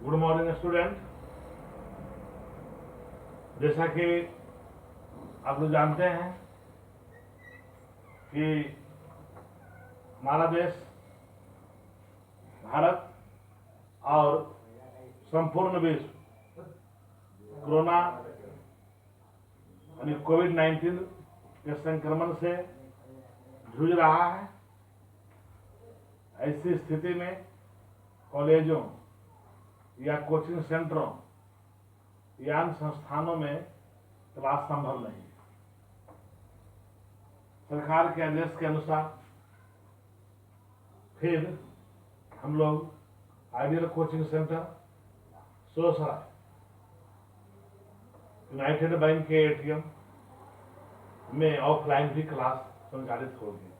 Good morning student. जैसा कि आप लोग जानते हैं कि हमारा देश भारत और संपूर्ण विश्व कोरोना यानी कोविड-19 के संक्रमण से जूझ रहा है। ऐसी स्थिति में कॉलेजों या कोचिंग सेंटरों या अन्य संस्थानों में क्लास संभव नहीं है। सरकार के आदेश के अनुसार फिर हम लोग ideal coaching centre, Sosra, United Bank के एटीएम में ऑफलाइन भी क्लास संचालित होगी।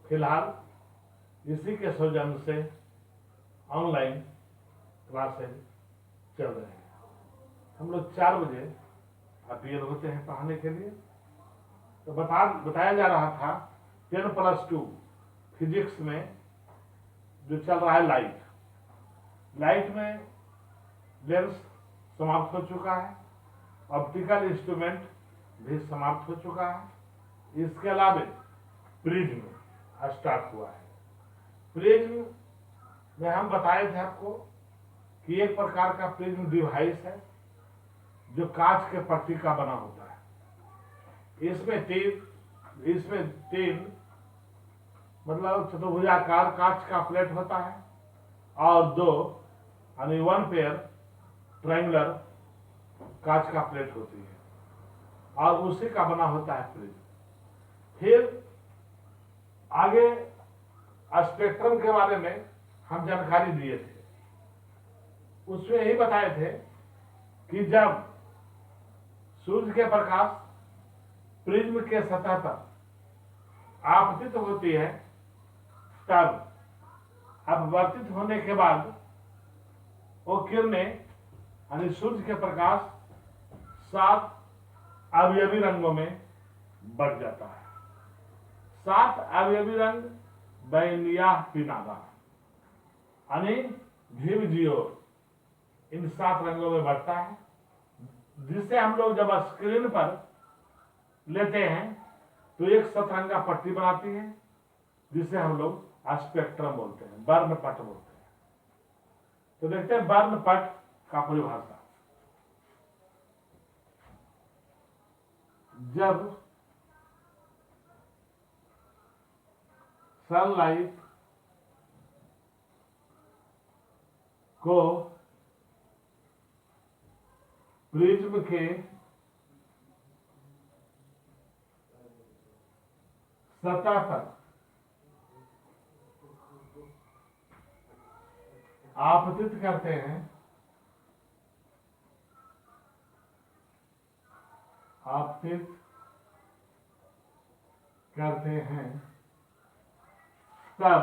फिलहाल इसी के सौजन्य से ऑनलाइन क्लासेज चल रहे हैं। हम लोग 4 बजे अपीयर होते हैं पढ़ाने के लिए। तो बताया जा रहा था 10+2 फिजिक्स में जो चल रहा है लाइट में लेंस समाप्त हो चुका है, ऑप्टिकल इंस्ट्रूमेंट भी समाप्त हो चुका है। इसके अलावा प्रिज्म स्टार्ट हुआ है। प्रिज्म में हम बताए थे आपको कि एक प्रकार का प्रिज्म डिवाइस है जो कांच के पट्टी का बना होता है। इसमें तीन मतलब चतुर्भुजाकार कांच का प्लेट होता है और 2 यानी 1 पेयर ट्रायंगुलर कांच का प्लेट होती है और उसी का बना होता है प्रिज्म। फिर आगे स्पेक्ट्रम के बारे में हम जानकारी दिए थे। उसमें यही बताए थे कि जब सूर्य के प्रकाश प्रिज्म के सतह पर आपतित होती है तब अपवर्तित होने के बाद वो किरणें यानी सूर्य के प्रकाश 7 अवयवी रंगों में बढ़ जाता है। 7 अवयवी रंग बैनिया पिनादा यानी भिव जियो इन 7 रंगों में बढ़ता है, जिसे हम लोग जब स्क्रीन पर लेते हैं तो एक सतरंगा पट्टी बनाती है जिसे हम लोग स्पेक्ट्रम बोलते हैं, वर्णपट बोलते हैं। तो देखते हैं वर्णपट का परिभाषा। जब सनलाइट को प्रिज्म के सतह पर आपतित करते हैं तब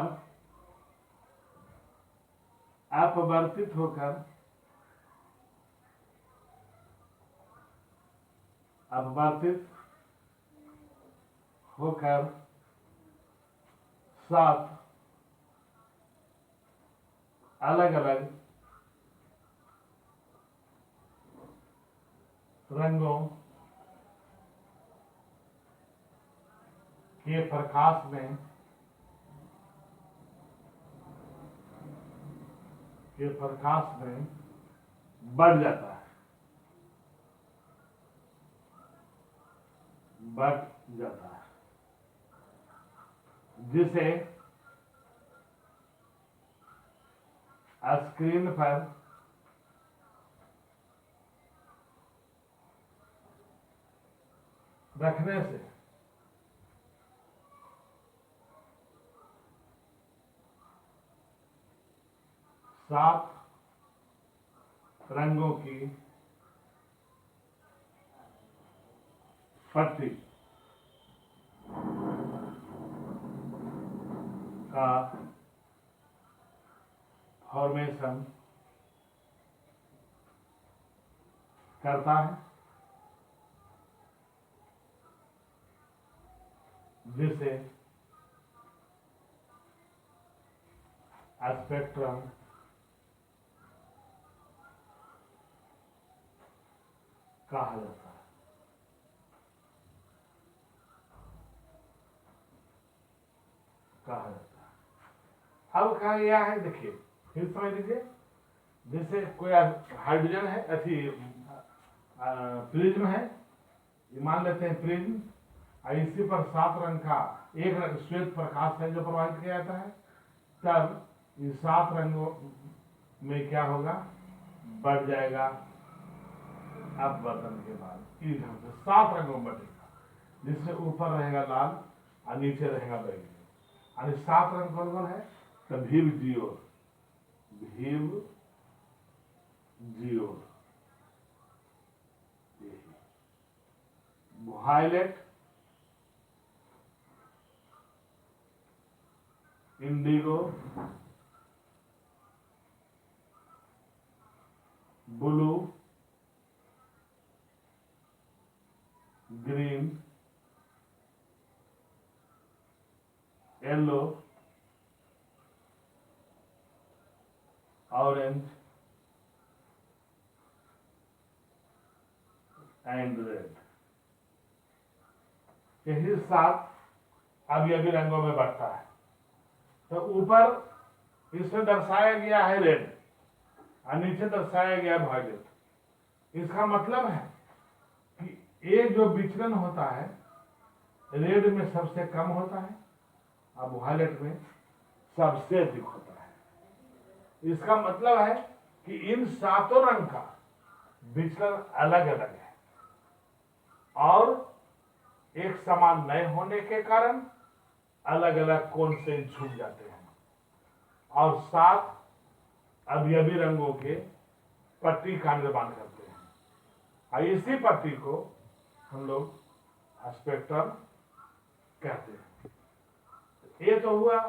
अपवर्तित होकर 7 अलग अलग रंगों के प्रकाश में बढ़ जाता है, जिसे स्क्रीन पर रखने से सात रंगों की पट्टी का फॉर्मेशन करता है, जिसे स्पेक्ट्रम कहा जाता है। कहा जाता है। अब कहा गया है, देखिए फिर समझ लीजिए, जैसे कोई हाइड्रोजन है, अथी प्रिज्म है, ये मान लेते हैं प्रिज्म, और इसी पर 7 रंग का एक रंग श्वेत प्रकाश है जो प्रवाहित किया जाता है, तब इन 7 रंगों में क्या होगा, बढ़ जाएगा। अपवर्तन के बाद इस ढंग से 7 रंगों में बढ़ेगा, जिसमें ऊपर रहेगा लाल और नीचे रहेगा बैगनी। और 7 रंग कौन कौन है, तो भीव जियोर, भीव जियोर, violet, indigo, blue, green, yellow, orange and red. यही 7 अवयवी रंगों में बढ़ता है। तो ऊपर इसमें दर्शाया गया है रेड और नीचे दर्शाया गया वायलेट। इसका मतलब है कि ये जो विचलन होता है रेड में सबसे कम होता है, अब वायलेट में सबसे अधिक होता है। इसका मतलब है कि इन 7 रंग का विचलन अलग अलग है और एक समान नहीं होने के कारण अलग अलग कोण से झुक जाते हैं। और 7 अवयवी रंगों के पट्टी का निर्माण करते हैं और इसी पट्टी को हम लोग स्पेक्ट्रम कहते हैं। ये तो हुआ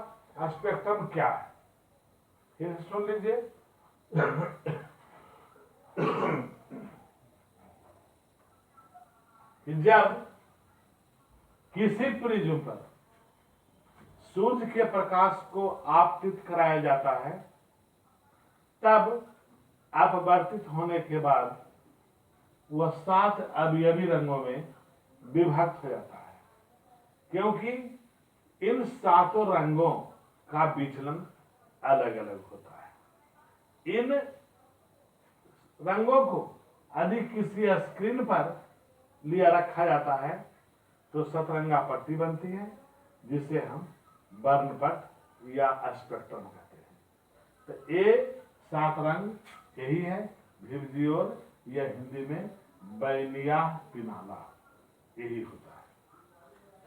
स्पेक्ट्रम क्या है, फिर सुन लीजिए। जब किसी प्रिज्म पर सूर्य के प्रकाश को आपतित कराया जाता है, तब अपवर्तित होने के बाद वह 7 अवयवी रंगों में विभक्त हो जाता है, क्योंकि इन 7 रंगों का विचलन अलग अलग होता है। इन रंगों को यदि किसी स्क्रीन पर लिया रखा जाता है तो सतरंगा पट्टी बनती है, जिसे हम वर्णपट या स्पेक्ट्रम कहते हैं। तो ये 7 रंग यही है भिवजियोर, या हिंदी में बैनिया पिनाला, यही होता है।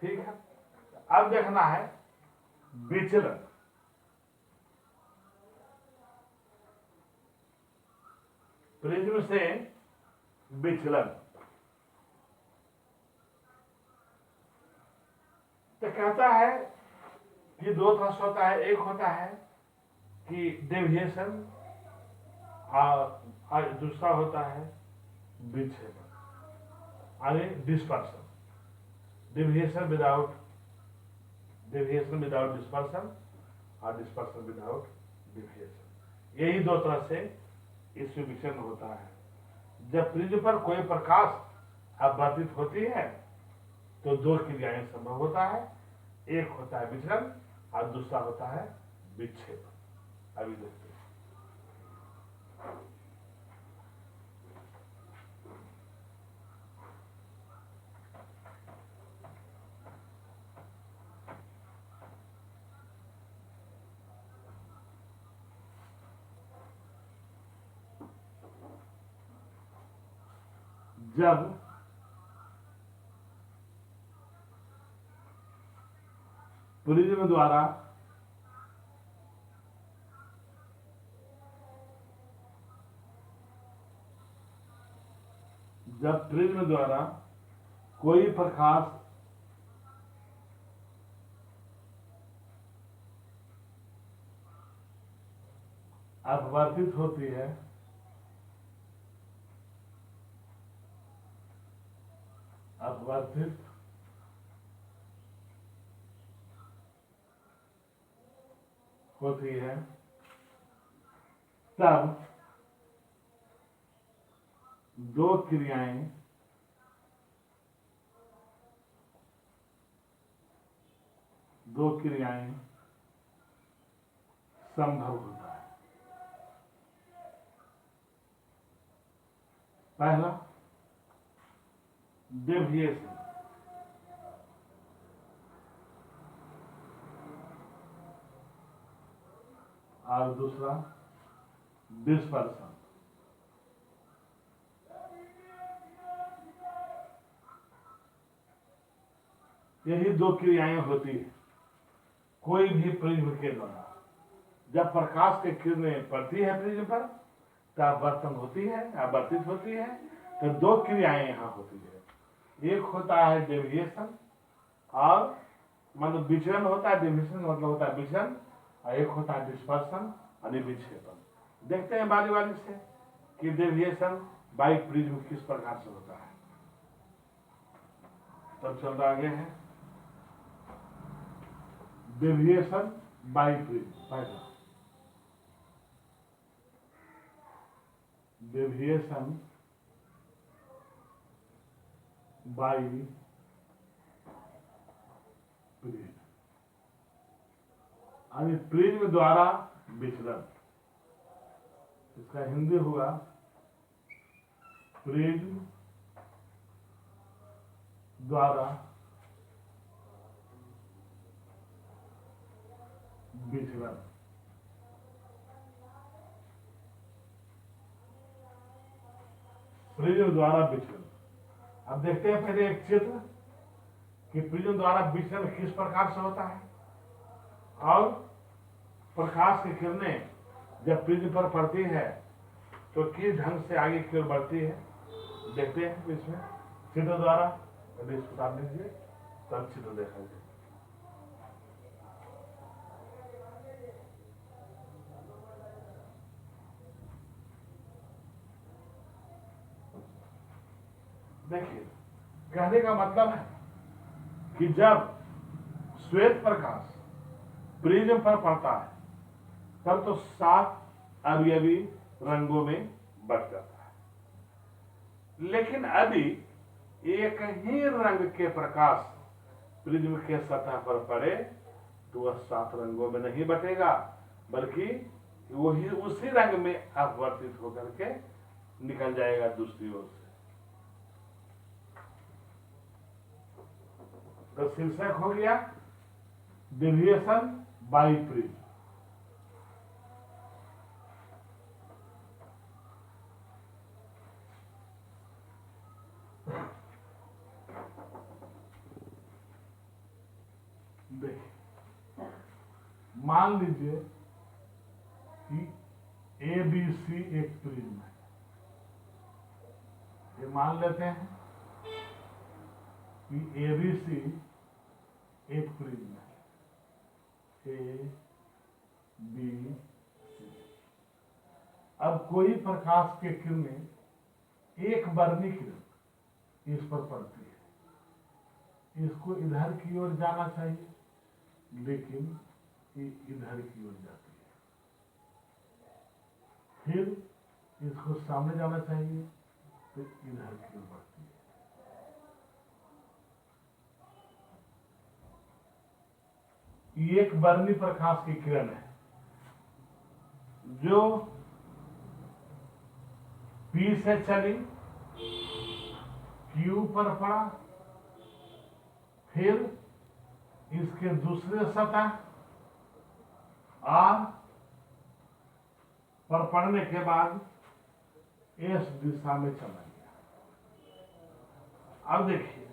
ठीक है, अब देखना है विचलन। प्रिज्म से विचलन तो कहता है कि 2 तरह से होता है। एक होता है कि डेविएशन और दूसरा होता है विक्षेपण, यानी डिस्पर्सन। डेविएशन विदाउट डिस्पर्सन और डिस्पर्सन विदाउट डेविएशन, यही 2 तरह से इसमें विचलन होता है। जब प्रिज्म पर कोई प्रकाश अपवर्तित होती है तो 2 क्रियाएं संभव होता है, एक होता है विचलन और दूसरा होता है विक्षेपण। अभी देखते हैं। जब प्रिज्म द्वारा कोई प्रकाश अपवर्तित होती है तब 2 क्रियाएं दो क्रियाएं संभव होता है। पहला डेविएशन, और दूसरा डिस्पर्सन। यही दो क्रियाएं होती है कोई भी प्रिज्म के द्वारा। जब प्रकाश की किरणें पड़ती है प्रिज्म पर तो आवर्तन होती है, आवर्तित होती है, तो दो क्रियाएं यहां होती है। एक होता है डेविएशन, और मतलब विचलन होता है। डेविएशन का मतलब होता है विचलन, और एक होता है डिस्पर्सन यानी विक्षेपण। देखते हैं बारी बारी से कि डेविएशन बाई प्रिज्म किस प्रकार से होता है। तब चल रहा आगे है डेविएशन बाई प्रिज्म। पहला डेविएशन बाई प्रिज्म, यानी प्रिज्म द्वारा विचलन। इसका हिंदी हुआ प्रिज्म द्वारा विचलन। प्रिज्म द्वारा विचलन। अब देखते हैं पहले एक चित्र कि प्रिज्म द्वारा विचलन किस प्रकार से होता है, और प्रकाश की किरणें जब प्रिज्म पर पड़ती है तो किस ढंग से आगे की ओर बढ़ती है। देखते हैं इसमें चित्र द्वारा। अभी इसको उतार लीजिए, तब चित्र देखा जाए। देखिए, कहने का मतलब है कि जब श्वेत प्रकाश प्रिज्म पर पड़ता है तब तो 7 अवयवी रंगों में बट जाता है। लेकिन यदि एक ही रंग के प्रकाश प्रिज्म के सतह पर पड़े तो वह 7 रंगों में नहीं बटेगा, बल्कि वही उसी रंग में अपवर्तित होकर के निकल जाएगा दूसरी ओर से। तो शीर्षक हो गया डेविएशन बाई प्रिज्म। देखिए, मान लीजिए कि ABC एक प्रिज्म है। ये मान लेते हैं कि ABC एक प्रिज्म है, ABC। अब कोई प्रकाश के किरणें एक वर्णी किरण इस पर पड़ती है, इसको इधर की ओर जाना चाहिए, लेकिन ये इधर की ओर जाती है। फिर इसको सामने जाना चाहिए तो इधर की ओर बढ़ती है। ये एक वर्णी प्रकाश की किरण है जो P से चली, Q पर पड़ा, फिर इसके दूसरे सतह R पर पड़ने के बाद S दिशा में चला गया। अब देखिए,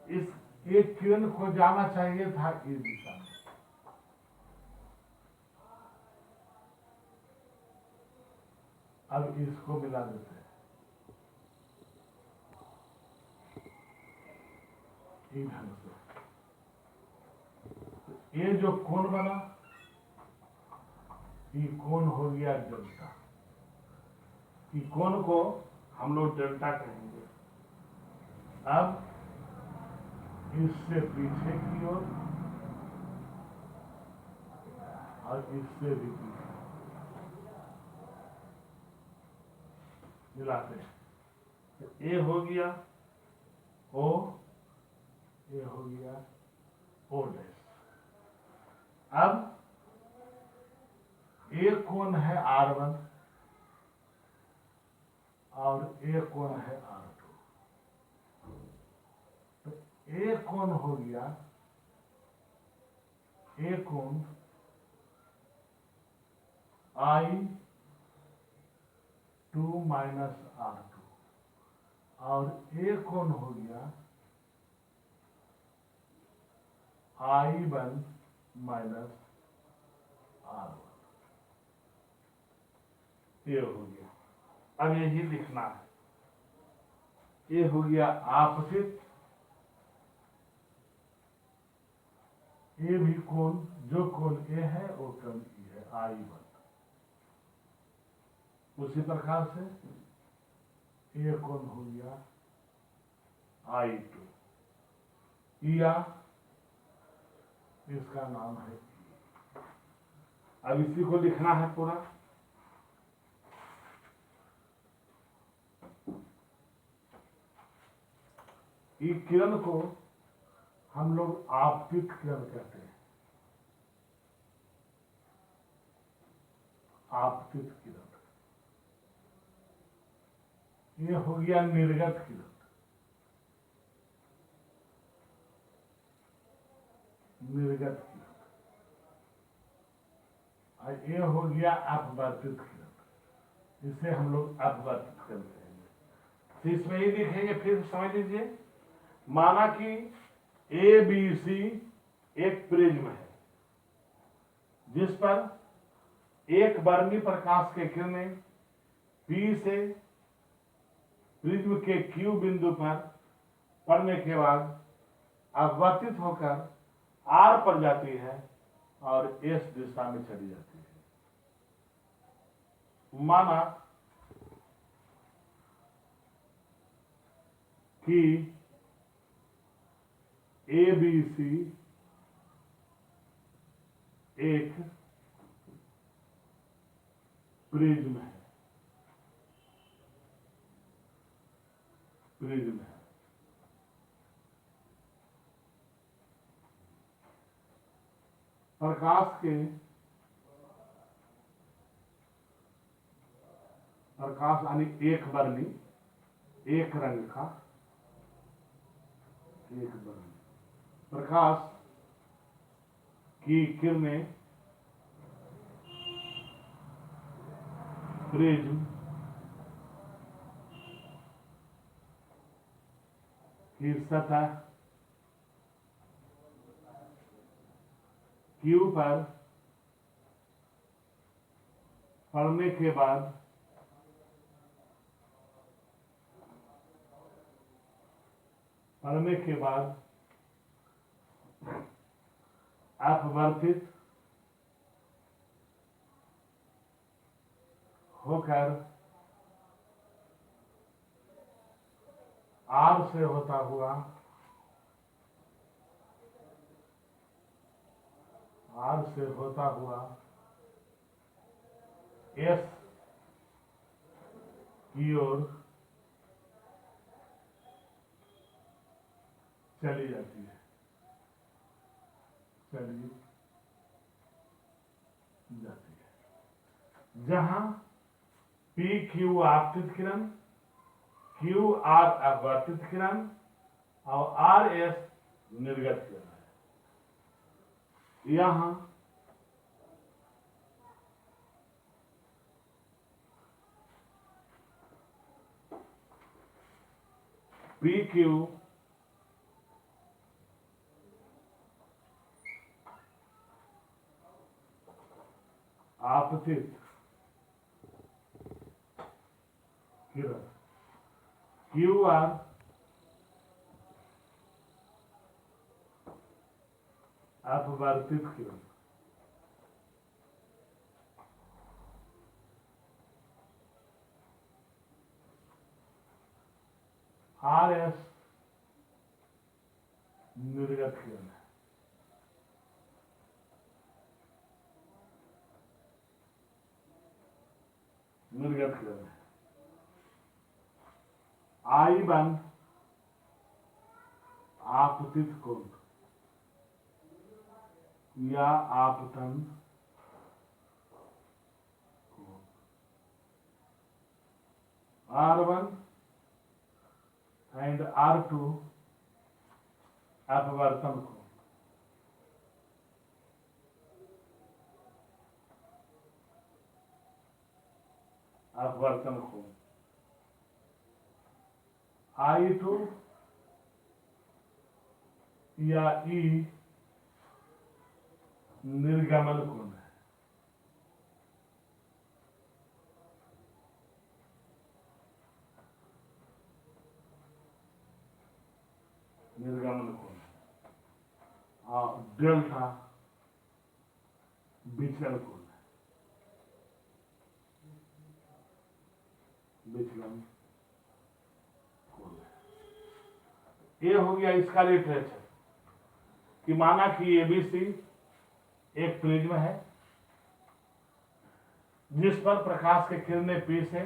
इस एक किरण को जाना चाहिए था इस दिशा में, अब इसको मिला देते हैं इस ढंग से। ये जो कोण बना, ये कोण हो गया डेल्टा। ये कोण को हम लोग डेल्टा कहेंगे। अब इससे पीछे की ओर और इससे भी पीछे मिलाते हैं तो ए हो गया O, ये हो गया ओ डैश। अब एक कोण है R1 और एक कोण है R2, तो एक कोण हो गया, एक कोण I2 माइनस R2 और एक कोण हो गया I1 माइनस R1। ये हो गया। अब यही लिखना है, ये हो गया आपतित, ये भी कोण, जो कोण ए है वो कोण ई है I1। उसी प्रकार से ये कोण हो गया I2, या इसका नाम है E। अब इसी को लिखना है पूरा। ई किरण को हम लोग आपतित किरण कहते हैं, आपतित किरण। ये हो गया निर्गत किरण, निर्गत किरण। और ये हो गया अपवर्तित किरण, इसे हम लोग अपवर्तित किरण कहेंगे। तो इसमें ही लिखेंगे, फिर समझ लीजिए। माना कि ABC एक प्रिज्म है जिस पर एक वर्णी प्रकाश के किरणें P से प्रिज्म के Q बिंदु पर पड़ने के बाद अपवर्तित होकर R पर जाती है और S दिशा में चली जाती है। माना कि ABC एक प्रिज्म है, प्रिज्म है। प्रकाश यानी एक वर्णी, एक रंग का, एक वर्णी प्रकाश की किरणें प्रिज्म की सतह Q पर पड़ने के बाद अपवर्तित होकर R से होता हुआ S की ओर चली जाती है, जहां PQ आपतित किरण, QR अपवर्तित किरण और RS निर्गत किरण है। यहां PQ आपतित किरण, QR अपवर्तित किरण। RS निर्गत किरण है। निर्गत किरण है। I1 आपतित कोण, या आपतन R1 एंड R2 अपवर्तन कोण। अपवर्तन कोण I2 या E निर्गमन कोण है। निर्गमन कोण और डेल्टा विचलन कोण है। विचलन कोण है। ये हो गया इसका लिटरेचर कि माना कि एबीसी एक प्रिज्म है जिस पर प्रकाश की किरणें P से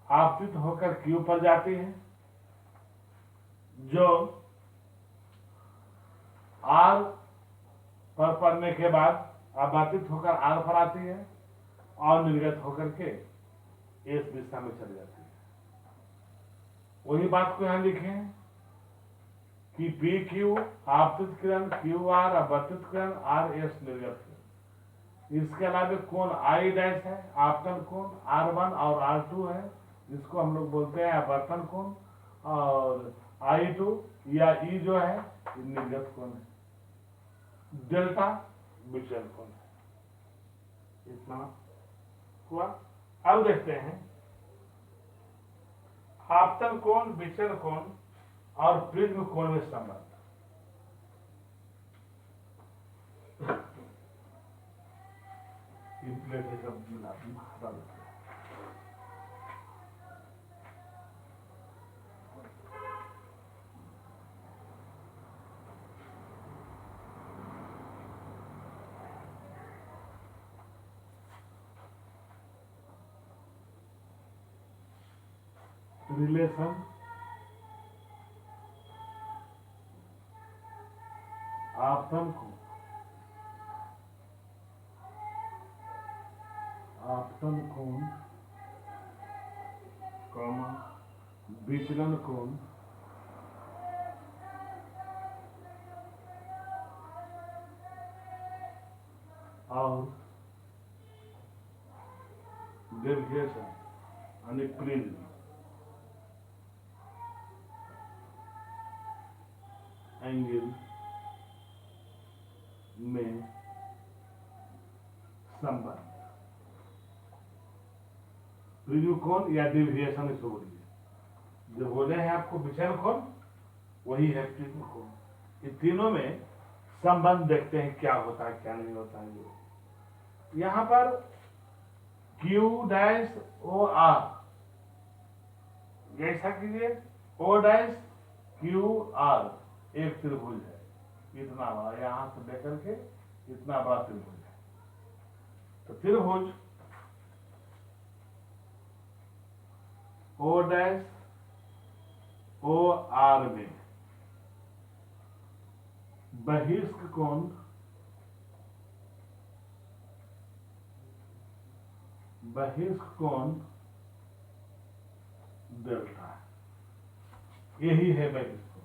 आपतित होकर Q पर जाती है, जो R पर पड़ने के बाद अपवर्तित होकर R पर आती है और निर्गत होकर के इस दिशा में चली जाती है। वही बात को यहां लिखें कि पी क्यू आपतित किरण, क्यू आर अपवर्तित किरण, आर एस निर्गत किरण। इसके अलावा कोण आई डैश है, आपतन कोण R1 और R2 है, जिसको हम लोग बोलते हैं अपवर्तन कोण, और I2 या E जो है निर्गत कोण है। डेल्टा विचलन कोण है। इतना हुआ। अब देखते हैं आपतन कोण, विचलन कोण और प्रिज्म कोण में संबंध। सब मिला रिलेशन आपतन कोण, आपतन कोण कॉमा विचलन कोण और डेविएशन यानी प्रिज्म एंगल में संबंध। प्रिज्म कोण या डेविएशन इसको बोलिए। जो बोले हैं आपको विचलन कोण वही है प्रिज्म कोण। इन तीनों में संबंध देखते हैं क्या होता है क्या नहीं होता है। यहां पर Q डैश ओ आर, जैसा कीजिए O डैश Q आर एक त्रिभुज है, इतना बड़ा, यहां से लेकर के इतना बड़ा त्रिभुज है। तो त्रिभुज O डैश ओ आर में बहिष्क कोण डेल्टा है। यही है बहिष्क कोण।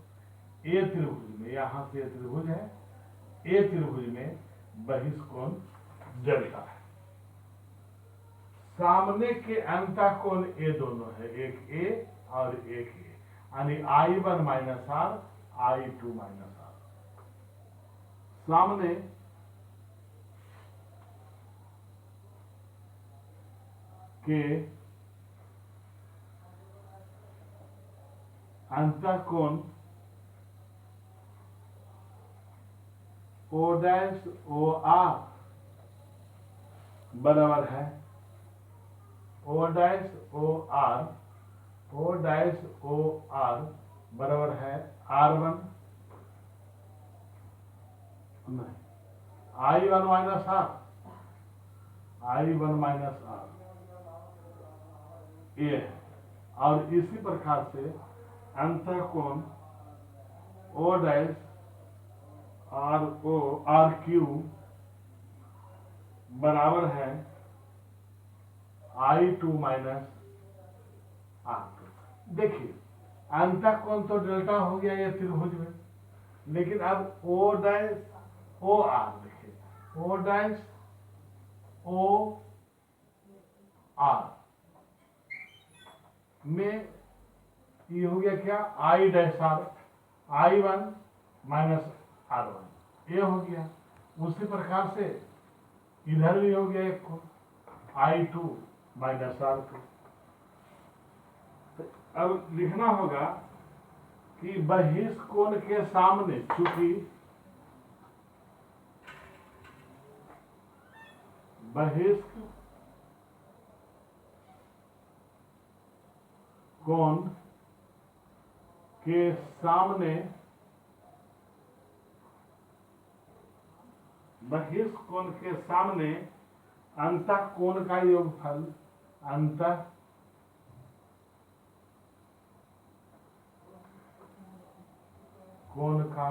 ए त्रिभुज में, यहां से त्रिभुज है, ए त्रिभुज में बहिष्क कोण डेल्टा है। सामने के अंतः कोण ए दोनों है, एक ए और एक ए, यानी I1 minus are, I2 minus are. सामने के अंतः कोण O डैश ओ आर बराबर है O dash O R, O dash O R बराबर है R1 नहीं I1 minus are, I1 minus are ये है। और इसी प्रकार से अंतः कोण O डैश आर क्यू बराबर है I2 माइनस R2। देखिए अंतः कोण तो डेल्टा हो गया ये त्रिभुज में, लेकिन अब ओ डैश ओ आर, देखिए ओ डैश ओ आर में ये हो गया क्या, I dash are, I1 minus R1 ये हो गया। उसी प्रकार से इधर भी हो गया एक कोण I2 माइनस R2। तो अब लिखना होगा कि बहिष्ठ कोण के सामने, चूंकि बहिष्ठ कोण के सामने, बहिष्ठ कोण के सामने अंतः कोण का योगफल, अंतः कोण का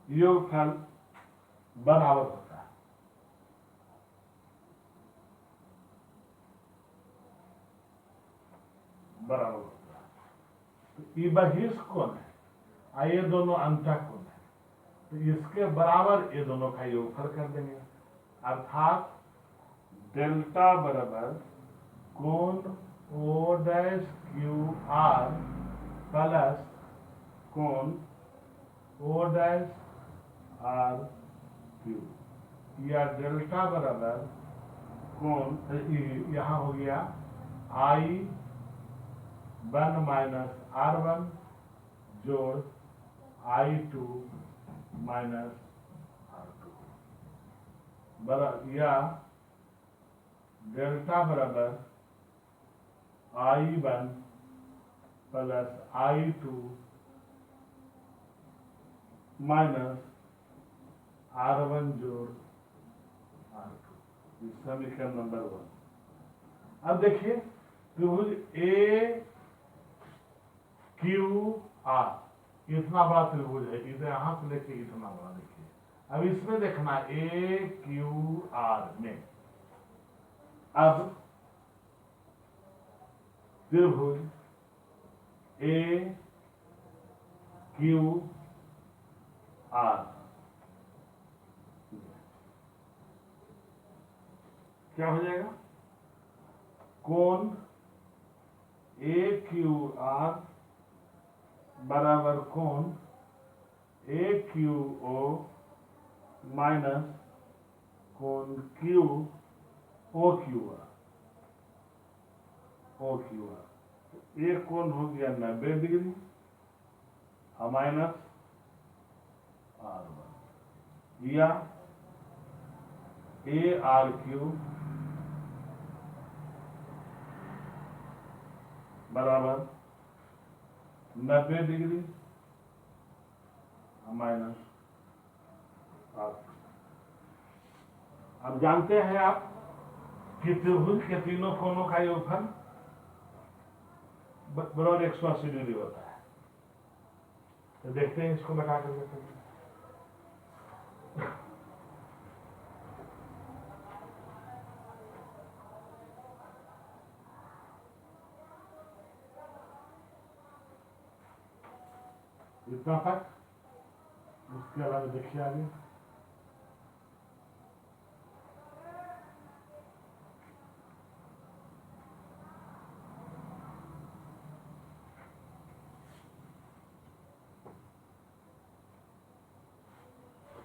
योगफल बराबर होता है। बराबर होता है। तो ये बहिष्ठ कोण है, ये दोनों अंतः कोण है, तो इसके बराबर ये दोनों का योगफल कर देंगे, अर्थात डेल्टा बराबर कोण O dash Q R plus कोण ओ डैश आर क्यू, या डेल्टा बराबर कोण, यहां हो गया I1 माइनस R1 जोड़ I2 माइनस R2 बराबर, या डेल्टा बराबर I1 plus I2 minus R1 जोड़ R2, समीकरण नंबर 1। अब देखिए त्रिभुज ए क्यू आर इतना बड़ा त्रिभुज है, इधर यहां से लेके इतना बड़ा, देखिए अब इसमें देखना ए क्यू आर में, अब त्रिभुज ए क्यू आर क्या हो जाएगा, कोण ए क्यू आर बराबर कोण ए क्यू ओ माइनस कोण Q O Q R, O Q R. एक कोण हो गया 90 डिग्री माइनस R1, या ए आर क्यू बराबर 90 डिग्री माइनस R2। अब जानते हैं आप कि त्रिभुज के तीनों कोणों का योगफल बराबर 180 डिग्री होता है। तो देखते हैं इसको बता कर देते हैं। इतना तक, उसके अलावा देखिए आगे,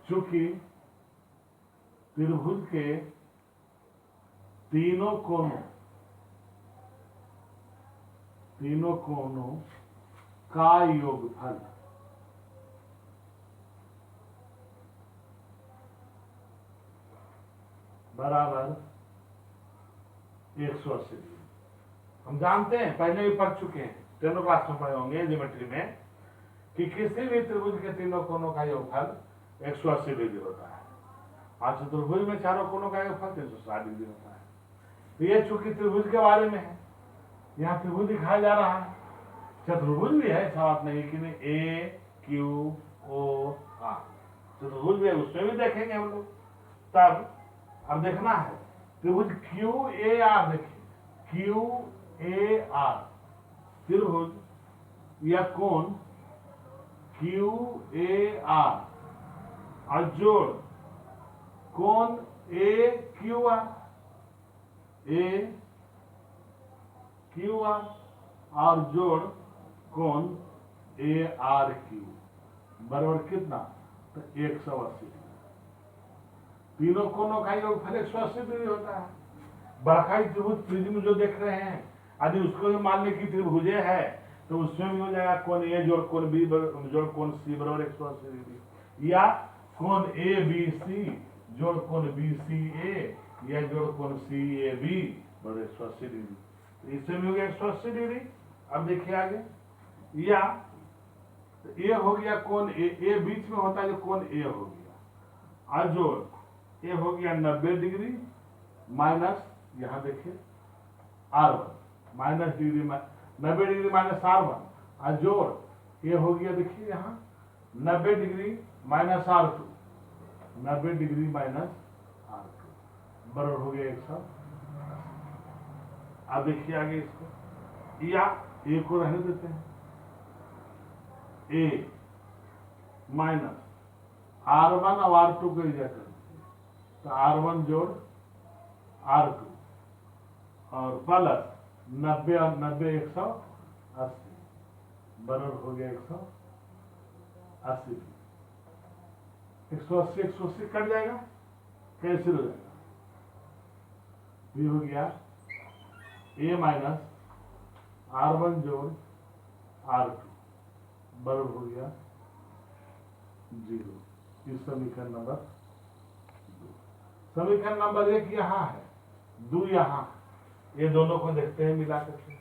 चूंकि त्रिभुज के तीनों कोणों का योगफल बराबर 180 डिग्री। हम जानते हैं, पहले भी पढ़ चुके हैं, तीनों क्लास में पढ़े होंगे ज्योमेट्री में, कि किसी भी त्रिभुज के तीनों कोणों का योगफल 180 डिग्री होता है। और चतुर्भुज में चारों कोणों का योगफल 360 डिग्री होता है। तो ये चूंकि त्रिभुज के बारे में है, यहाँ त्रिभुज दिखाया जा रहा है, चतुर्भुज भी है, ऐसा बात नहीं कि नहीं, ए क्यू ओ आर चतुर्भुज भी है, उसमें भी देखेंगे हम लोग। तब अब देखना है त्रिभुज क्यू ए आर, देखिए क्यू ए आर त्रिभुज या कोण क्यू ए आर और जोड़ कोण A Q R, A Q R और जोड़ कोण ए आर क्यू बराबर कितना, तो 180 डिग्री। तीनों कोणों का योगफल 180 डिग्री होता है। बड़का त्रिभुज प्रिज्म जो देख रहे हैं, यदि उसको भी मान ले कि त्रिभुजे है तो उसमें भी हो जाएगा कोण ए जोड़ कोण बी जोड़ कोण सी बराबर 180 डिग्री, या कोण ए बी सी जोड़ कोण बी सी ए या जोड़ कोण सी ए बी बराबर 180 डिग्री, तो इसमें भी हो गया 180 डिग्री। अब देखिए आगे, या तो ए हो गया कोण ए बीच में होता है जो कोण ए हो गया और जोड़ ए हो गया 90 डिग्री माइनस, यहां देखिए R1 minus degree 90 degree minus R1 और जोड़ ए हो गया, देखिए यहाँ 90 degree minus R2, 90 degree minus R2 बराबर हो गया 180। अब देखिए आगे इसको, या ए को रहने देते हैं, ए माइनस R1 और R2 को इजा कर, तो R1 जोड़ R2 और प्लस 90 और 90 180 बराबर हो गया 180। 180 कट जाएगा, कैंसिल हो जाएगा, ये हो गया ए माइनस R1 जोड़ R2 बराबर हो गया 0। इस समीकरण नंबर 2। समीकरण नंबर 1 यहाँ है, 2 यहाँ, ये दोनों को देखते हैं मिला करके।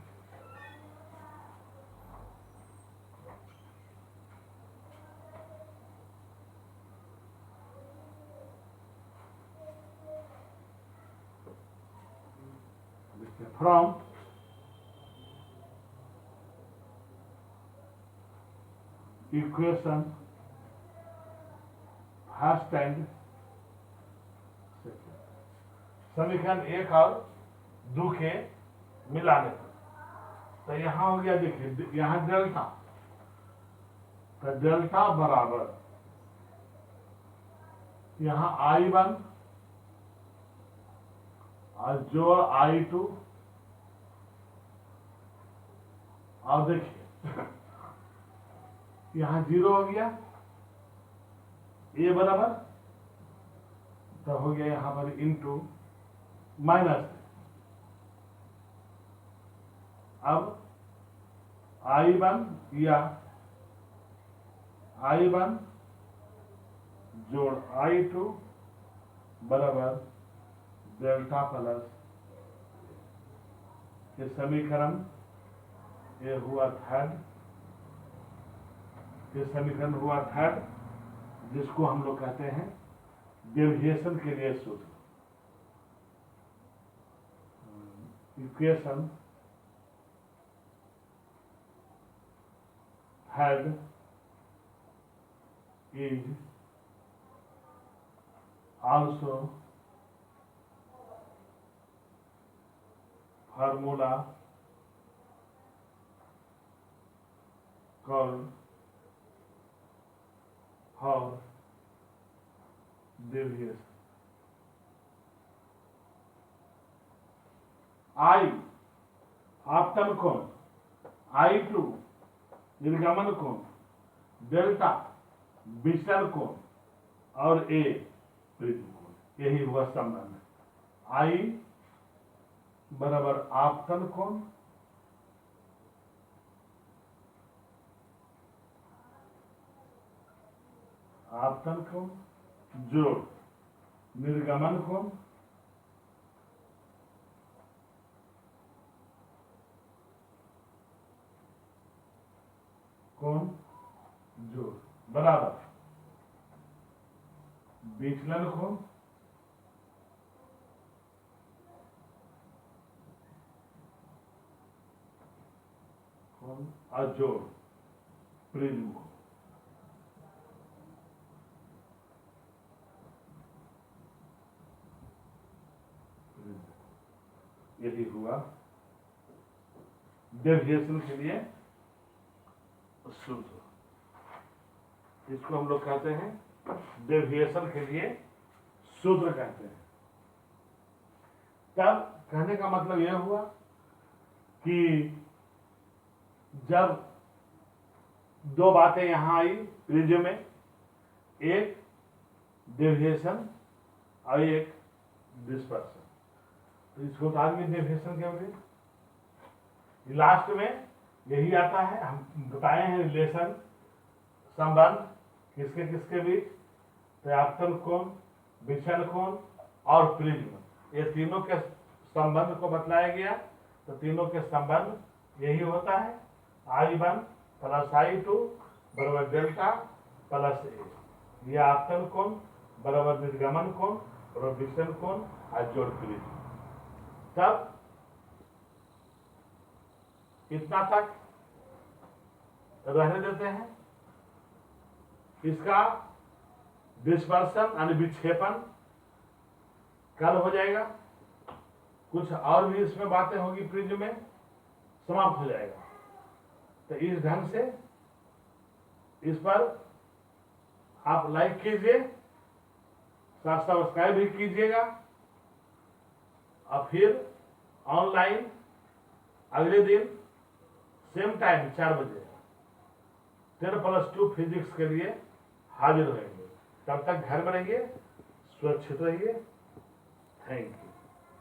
From equation first and second, समीकरण 1 और 2 के मिलाने पर, तो यहां हो गया, देखिए यहां डेल्टा, तो डेल्टा बराबर यहां I1 और जोड़ I2 और देखिए यहां 0 हो गया, ए बराबर तो हो गया यहां पर इंटू माइनस, अब I1 या I1 जोड़ I2 बराबर डेल्टा प्लस, ये समीकरण ये हुआ थर्ड, ये समीकरण हुआ थर्ड, जिसको हम लोग कहते हैं डेविएशन के लिए सूत्र, equation third is also formula called for deviation. I आपतन कोण, I2 निर्गमन कोण, डेल्टा विचलन कोण और A प्रिज्म कोण, यही हुआ संबंध। I बराबर आपतन कोण जोड़ निर्गमन कोण जोड़ बराबर विचलन कोण और जोड़ प्रिज्म को। यही हुआ डेविएशन के लिए सूत्र। इसको हम लोग कहते हैं डेविएशन के लिए सूत्र कहते हैं। तब कहने का मतलब यह हुआ कि जब दो बातें यहां आई प्रिज्म में, एक डेविएशन और एक डिस्पर्सन, तो इसको तो आदमी डेविएशन कहते। लास्ट में यही आता है, हम बताए हैं रिलेशन, संबंध किसके किसके बीच, पर्याप्तन कोण, विचलन कोण और प्रिज्म, ये तीनों के संबंध को बतलाया गया। तो तीनों के संबंध यही होता है I1 प्लस I2 बराबर डेल्टा प्लस ए, ये आपतन कोण बराबर निर्गमन कोण बराबर विचलन कोण और जोड़ प्रिज्म। तब इतना तक रहने देते हैं। इसका डिस्पर्सन यानी विक्षेपन कल हो जाएगा, कुछ और भी इसमें बातें होगी, प्रिज्म में समाप्त हो जाएगा। तो इस ढंग से इस पर आप लाइक कीजिए, सब्सक्राइब भी कीजिएगा, और फिर ऑनलाइन अगले दिन सेम टाइम 4 बजे 10+2 फिजिक्स के लिए हाजिर रहेंगे। तब तक घर में रहिए, सुरक्षित रहिए। Thank you.